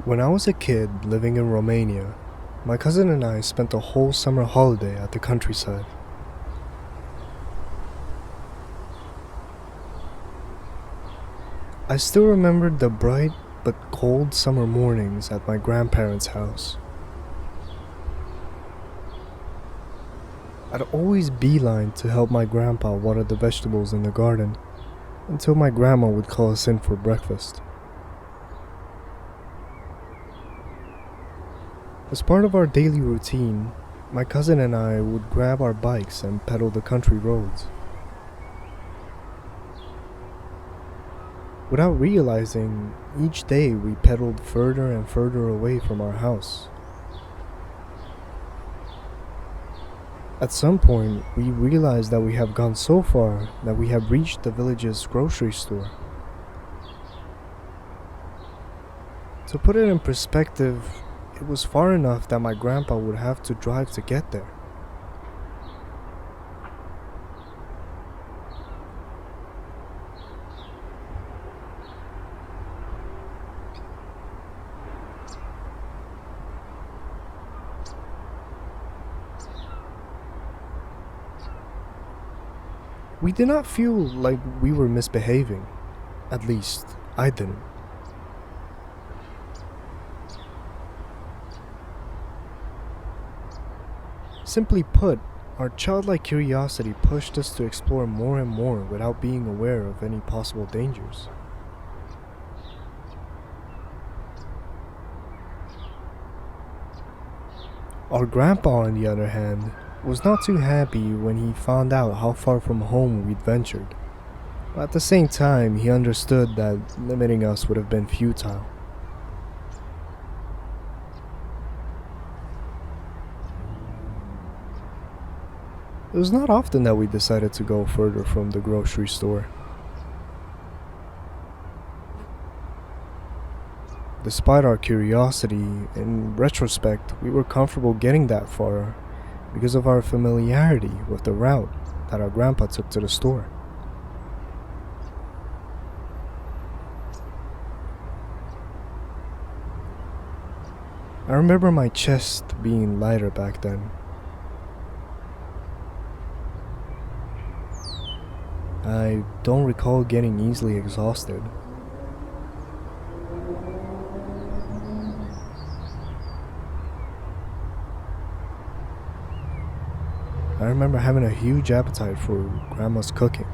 When I was a kid living in Romania, my cousin and I spent a whole summer holiday at the countryside. I still remembered the bright but cold summer mornings at my grandparents' house. I'd always beeline to help my grandpa water the vegetables in the garden until my grandma would call us in for breakfast. As part of our daily routine, my cousin and I would grab our bikes and pedal the country roads. Without realizing, each day we pedaled further and further away from our house. At some point, we realized that we have gone so far that we have reached the village's grocery store. To put it in perspective, it was far enough that my grandpa would have to drive to get there. We did not feel like we were misbehaving. At least, I didn't. Simply put, our childlike curiosity pushed us to explore more and more without being aware of any possible dangers. Our grandpa, on the other hand, was not too happy when he found out how far from home we'd ventured. But at the same time, he understood that limiting us would have been futile. It was not often that we decided to go further from the grocery store. Despite our curiosity, in retrospect, we were comfortable getting that far because of our familiarity with the route that our grandpa took to the store. I remember my chest being lighter back then. I don't recall getting easily exhausted. I remember having a huge appetite for Grandma's cooking.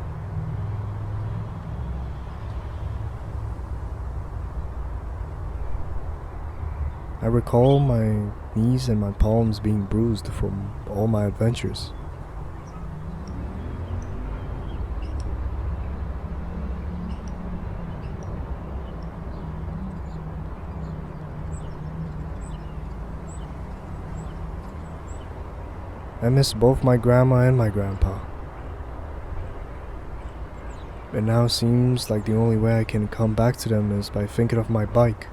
I recall my knees and my palms being bruised from all my adventures. I miss both my grandma and my grandpa. It now seems like the only way I can come back to them is by thinking of my bike.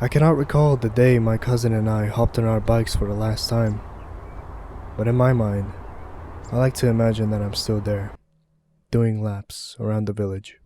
I cannot recall the day my cousin and I hopped on our bikes for the last time, but in my mind, I like to imagine that I'm still there, doing laps around the village.